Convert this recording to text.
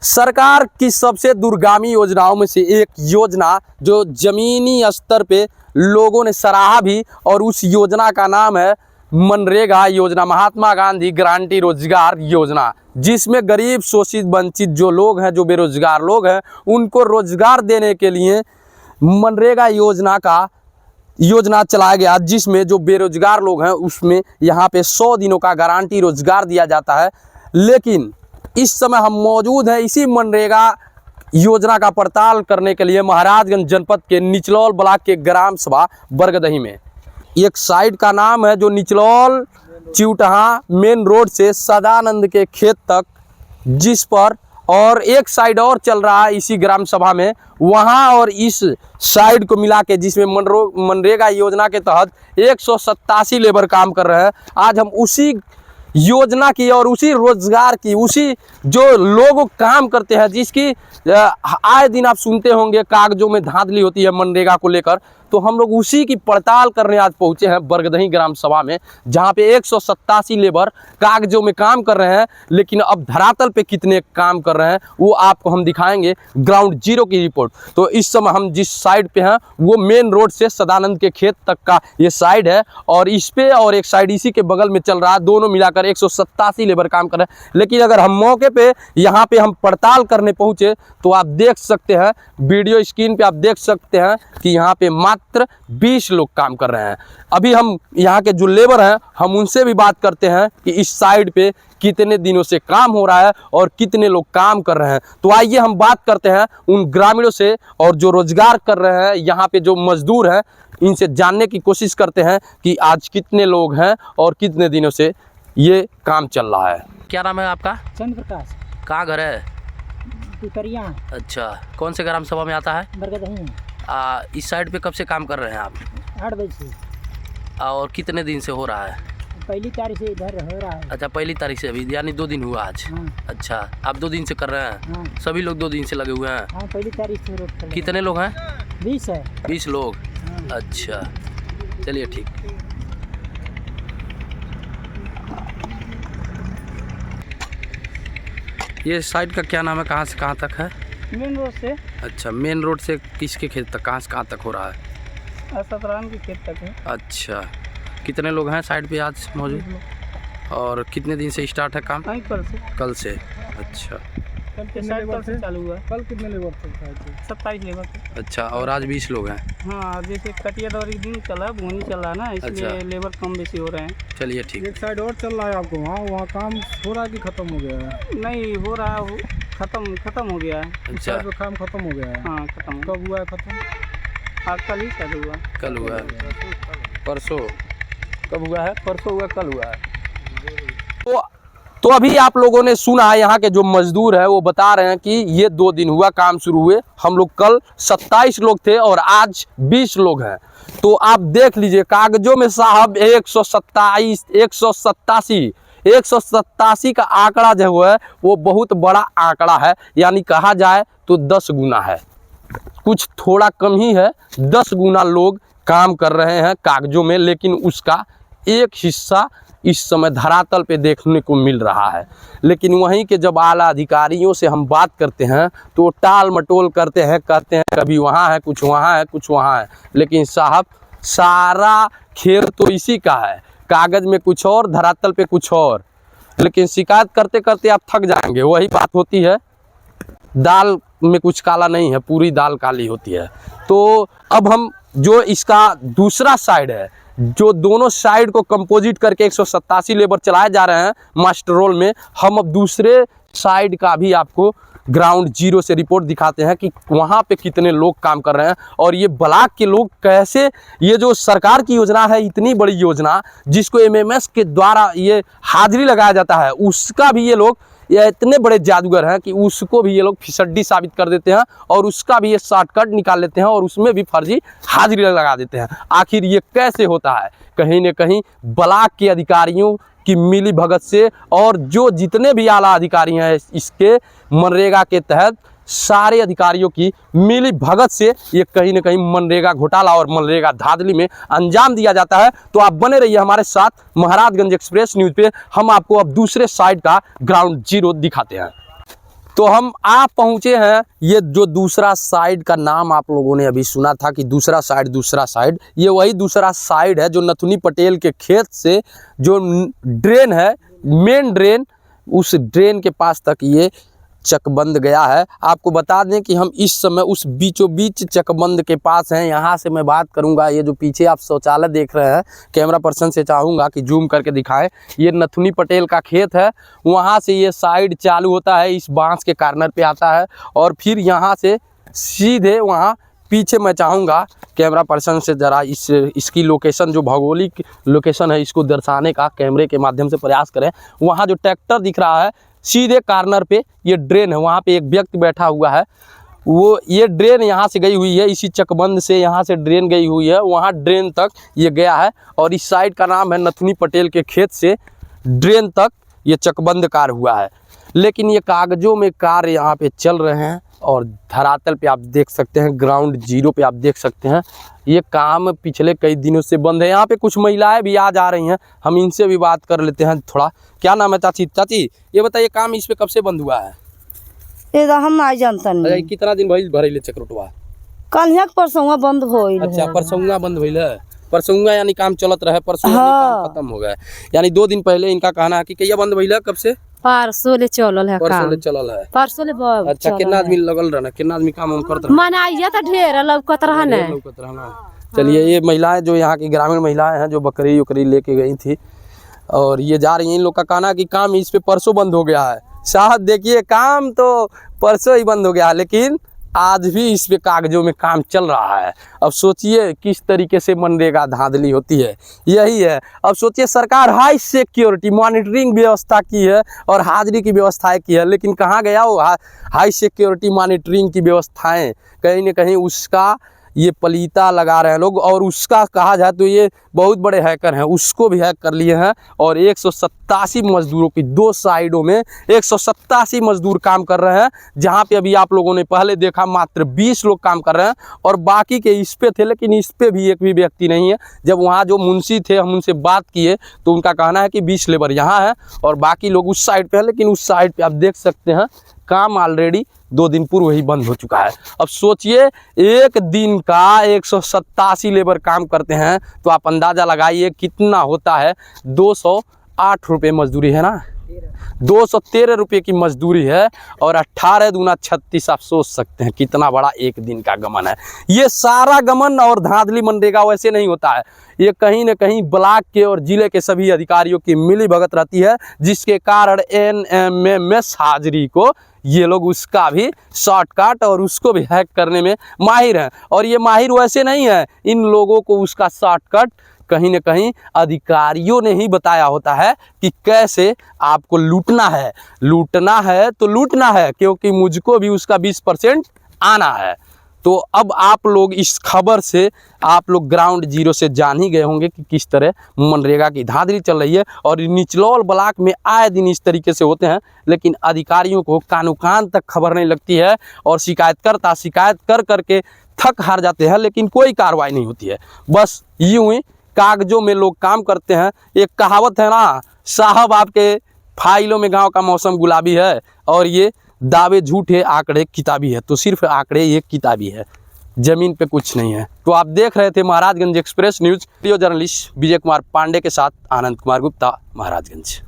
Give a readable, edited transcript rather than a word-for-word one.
सरकार की सबसे दूरगामी योजनाओं में से एक योजना जो जमीनी स्तर पे लोगों ने सराहा भी, और उस योजना का नाम है मनरेगा योजना, महात्मा गांधी गारंटी रोजगार योजना, जिसमें गरीब शोषित वंचित जो लोग हैं, जो बेरोजगार लोग हैं, उनको रोजगार देने के लिए मनरेगा योजना चलाया गया, जिसमें जो बेरोजगार लोग हैं उसमें यहाँ पे 100 दिनों का गारंटी रोजगार दिया जाता है। लेकिन इस समय हम मौजूद हैं इसी मनरेगा योजना का पड़ताल करने के लिए महाराजगंज जनपद के निचलौल ब्लॉक के ग्राम सभा बरगदही में। एक साइड का नाम है जो निचलौल चिवटहा मेन रोड से सदानंद के खेत तक, जिस पर और एक साइड और चल रहा है इसी ग्राम सभा में, वहां और इस साइड को मिला के जिसमें मनरेगा योजना के तहत 187 लेबर काम कर रहे हैं। आज हम उसी योजना की और उसी रोजगार की, उसी जो लोग काम करते हैं, जिसकी आए दिन आप सुनते होंगे कागजों में धांधली होती है मनरेगा को लेकर, तो हम लोग उसी की पड़ताल करने आज पहुंचे हैं बरगदही ग्राम सभा में, जहां पे 187 लेबर कागजों में काम कर रहे हैं। लेकिन अब धरातल पे कितने काम कर रहे हैं वो आपको हम दिखाएंगे ग्राउंड जीरो की रिपोर्ट। तो इस समय हम जिस साइड पे हैं वो मेन रोड से सदानंद के खेत तक का ये साइड है, और इस पे और एक साइड इसी के बगल में चल रहा है, दोनों मिलाकर 187 लेबर काम कर रहे हैं। लेकिन अगर हम मौके पे यहाँ पे हम पड़ताल करने पहुंचे तो आप देख सकते हैं, वीडियो स्क्रीन पे आप देख सकते हैं कि यहाँ पे मात्र 20 लोग काम कर रहे हैं। अभी हम यहाँ के जो लेबर हैं हम उनसे भी बात करते हैं कि इस साइड पे कितने दिनों से काम हो रहा है और कितने लोग काम कर रहे हैं। तो आइए हम बात करते हैं उन ग्रामीणों से, और जो रोजगार कर रहे हैं यहाँ पे जो मजदूर हैं, इनसे जानने की कोशिश करते हैं कि आज कितने लोग हैं और कितने दिनों से ये काम चल रहा है। क्या नाम है आपका? चंद्र प्रकाश। कहाँ घर है? पिपरिया। अच्छा, कौन से ग्राम सभा में आता है? बरगदही। इस साइड पे कब से काम कर रहे हैं आप? 8 बजे से। और कितने दिन से हो रहा है? पहली तारीख से इधर हो रहा है। अच्छा, पहली तारीख से, अभी यानी 2 दिन हुआ आज। हाँ। अच्छा, आप 2 दिन से कर रहे हैं? हाँ। सभी लोग 2 दिन से लगे हुए हैं? हाँ, पहली तारीख से रोड पर। कितने लोग हैं? 20 है। 20 लोग। हाँ। अच्छा, चलिए ठीक। ये साइड का क्या नाम है, कहाँ से कहाँ तक है? मेन रोड से। अच्छा, मेन रोड से किसके खेत तक, कहाँ से कहाँ तक हो रहा है? सतरान के खेत तक है। अच्छा, कितने लोग हैं साइड पे आज मौजूद, और कितने दिन से स्टार्ट है काम? कल से। कल से। अच्छा, कल के साइड कल से चालू हुआ। कल कितने लेबर थे? 27 लेबर थे। अच्छा, और आज 20 लोग हैं? हाँ, जैसे कटिया दौरी दिन चला, बोनी चल रहा है ना, इसलिए अच्छा। लेबर कम बेसी हो रहे हैं। चलिए ठीक। एक साइड और चल रहा है आपको, वहाँ काम हो रहा है कि खत्म हो गया है? नहीं हो रहा, खत्म हो गया है। इस साइड पे काम खत्म हो गया है? हाँ, खत्म। कब हुआ है खत्म? हाँ, कल ही चालू हुआ। कल हुआ है? परसों? कब हुआ है? परसों हुआ, कल हुआ है। तो अभी आप लोगों ने सुना, यहाँ के जो मजदूर हैं वो बता रहे हैं कि ये 2 दिन हुआ काम शुरू हुए। हम लोग कल 27 लोग थे और आज 20 लोग हैं। तो आप देख लीजिए कागजों में साहब 187 का आंकड़ा जो है वो बहुत बड़ा आंकड़ा है, यानी कहा जाए तो 10 गुना है, कुछ थोड़ा कम ही है। 10 गुना लोग काम कर रहे हैं कागजों में, लेकिन उसका एक हिस्सा इस समय धरातल पे देखने को मिल रहा है। लेकिन वहीं के जब आला अधिकारियों से हम बात करते हैं तो टाल मटोल करते हैं, कहते हैं कभी वहाँ है, कुछ वहाँ है, कुछ वहाँ है। लेकिन साहब सारा खेल तो इसी का है, कागज में कुछ और, धरातल पे कुछ और। लेकिन शिकायत करते करते आप थक जाएंगे। वही बात होती है, दाल में कुछ काला नहीं है, पूरी दाल काली होती है। तो अब हम जो इसका दूसरा साइड है, जो दोनों साइड को कंपोजिट करके 187 लेबर चलाए जा रहे हैं मास्टर रोल में, हम अब दूसरे साइड का भी आपको ग्राउंड जीरो से रिपोर्ट दिखाते हैं कि वहाँ पे कितने लोग काम कर रहे हैं, और ये ब्लॉक के लोग कैसे, ये जो सरकार की योजना है, इतनी बड़ी योजना जिसको एमएमएस के द्वारा ये हाजिरी लगाया जाता है, उसका भी ये लोग, ये इतने बड़े जादूगर हैं कि उसको भी ये लोग फिसड्डी साबित कर देते हैं, और उसका भी ये शॉर्टकट निकाल लेते हैं, और उसमें भी फर्जी हाजिरी लगा देते हैं। आखिर ये कैसे होता है? कहीं न कहीं ब्लॉक के अधिकारियों की मिली भगत से, और जो जितने भी आला अधिकारी हैं इसके मनरेगा के तहत, सारे अधिकारियों की मिली भगत से ये कहीं न कहीं मनरेगा घोटाला और मनरेगा धांधली में अंजाम दिया जाता है। तो आप बने रहिए हमारे साथ महाराजगंज एक्सप्रेस न्यूज़ पे। हम आपको अब दूसरे साइड का ग्राउंड जीरो दिखाते हैं। तो हम आप पहुंचे हैं, ये जो दूसरा साइड का नाम आप लोगों ने अभी सुना था कि दूसरा साइड, ये वही दूसरा साइड है जो नथुनी पटेल के खेत से जो ड्रेन है, मेन ड्रेन, उस ड्रेन के पास तक ये चकबंद गया है। आपको बता दें कि हम इस समय उस बीचों बीच चकबंद के पास हैं। यहाँ से मैं बात करूँगा, ये जो पीछे आप शौचालय देख रहे हैं, कैमरा पर्सन से चाहूँगा कि जूम करके दिखाएं। ये नथुनी पटेल का खेत है, वहाँ से ये साइड चालू होता है, इस बांस के कार्नर पे आता है और फिर यहाँ से सीधे वहाँ पीछे मैं चाहूँगा कैमरा पर्सन से ज़रा इसकी लोकेशन, जो भौगोलिक लोकेशन है, इसको दर्शाने का कैमरे के माध्यम से प्रयास करें। वहाँ जो ट्रैक्टर दिख रहा है, सीधे कार्नर पे ये ड्रेन है, वहाँ पे एक व्यक्ति बैठा हुआ है, वो ये ड्रेन यहाँ से गई हुई है, इसी चकबंद से यहाँ से ड्रेन गई हुई है, वहाँ ड्रेन तक ये गया है। और इस साइड का नाम है नथुनी पटेल के खेत से ड्रेन तक ये चकबंद कार्य हुआ है। लेकिन ये कागजों में कार्य यहाँ पे चल रहे हैं और धरातल पे आप देख सकते हैं, ग्राउंड जीरो पे आप देख सकते हैं, ये काम पिछले कई दिनों से बंद है। यहाँ पे कुछ महिलाएं भी आ जा रही हैं, हम इनसे भी बात कर लेते हैं थोड़ा। क्या नाम है चाची? चाची ये बताइए, काम इस पे कब से बंद हुआ है? ये तो हम नहीं जानते नहीं। कितना दिन भइल भरैले चक्रोटवा? कल परसों बंद होइल। अच्छा, परसोंगा बंद भइल है। परसोंगा यानी काम चलत रहे, परसों हाँ। खत्म हो गया, यानी 2 दिन पहले इनका कहना है कि कहिया बंद भइल है, कब से? परसों ले चलल है परसों काम। ले चलल है। परसों ले अच्छा, कितना आदमी लगल रहना, कितना आदमी काम करत रहना? मनाइया तो ढेर लौकत रहना। चलिए, ये महिलाएं जो यहाँ की ग्रामीण महिलाएं हैं, जो बकरी उकरी लेके गई थी और ये जा रही हैं, इन लोग का कहना है कि काम इस पे परसों बंद हो गया है। साहब देखिए, काम तो परसों ही बंद हो गया है, लेकिन आज भी इस पे कागजों में काम चल रहा है। अब सोचिए किस तरीके से मनरेगा धांधली होती है, यही है। अब सोचिए, सरकार हाई सिक्योरिटी मॉनिटरिंग व्यवस्था की है और हाजिरी की व्यवस्थाएं की है, लेकिन कहाँ गया वो हाई सिक्योरिटी मॉनिटरिंग की व्यवस्थाएं? कहीं न कहीं उसका ये पलीता लगा रहे हैं लोग। और उसका कहा जाए तो ये बहुत बड़े हैकर हैं, उसको भी हैक कर लिए हैं। और 187 मजदूरों की 2 साइडों में 187 मजदूर काम कर रहे हैं, जहां पे अभी आप लोगों ने पहले देखा मात्र 20 लोग काम कर रहे हैं और बाकी के इस पे थे, लेकिन इस पे भी एक भी व्यक्ति नहीं है। जब वहाँ जो मुंशी थे, हम उनसे बात किए तो उनका कहना है कि 20 लेबर यहाँ है और बाकी लोग उस साइड पे है। लेकिन उस साइड पे आप देख सकते हैं काम ऑलरेडी 2 दिन पूर्व ही बंद हो चुका है। अब सोचिए, एक दिन का 187 लेबर काम करते हैं, तो आप अंदाज़ा लगाइए कितना होता है। 208 रुपये मजदूरी है ना, 213 रुपये की मजदूरी है और 18 दूना 36, आप सोच सकते हैं कितना बड़ा एक दिन का गमन है। ये सारा गमन और धांधली मनरेगा वैसे नहीं होता है, ये कहीं न कहीं ब्लॉक के और जिले के सभी अधिकारियों की मिली भगत रहती है, जिसके कारण NMMS हाजिरी को ये लोग उसका भी शॉर्टकट और उसको भी हैक करने में माहिर हैं। और ये माहिर वैसे नहीं है, इन लोगों को उसका शॉर्टकट कहीं न कहीं अधिकारियों ने ही बताया होता है कि कैसे आपको लूटना है तो लूटना है, क्योंकि मुझको भी उसका 20% आना है। तो अब आप लोग इस खबर से आप लोग ग्राउंड जीरो से जान ही गए होंगे कि किस तरह मनरेगा की धांधली चल रही है। और निचलौल ब्लॉक में आए दिन इस तरीके से होते हैं, लेकिन अधिकारियों को कानो कान तक खबर नहीं लगती है और शिकायत कर करके थक हार जाते हैं, लेकिन कोई कार्रवाई नहीं होती है। बस यूं ही कागजों में लोग काम करते हैं। एक कहावत है ना, साहब आपके फाइलों में गाँव का मौसम गुलाबी है और ये दावे झूठे, आंकड़े किताबी है। तो सिर्फ आंकड़े ये किताबी है, जमीन पे कुछ नहीं है। तो आप देख रहे थे Maharajganj express news, video journalist Vijay Kumar Pandey के साथ आनंद कुमार गुप्ता, महाराजगंज।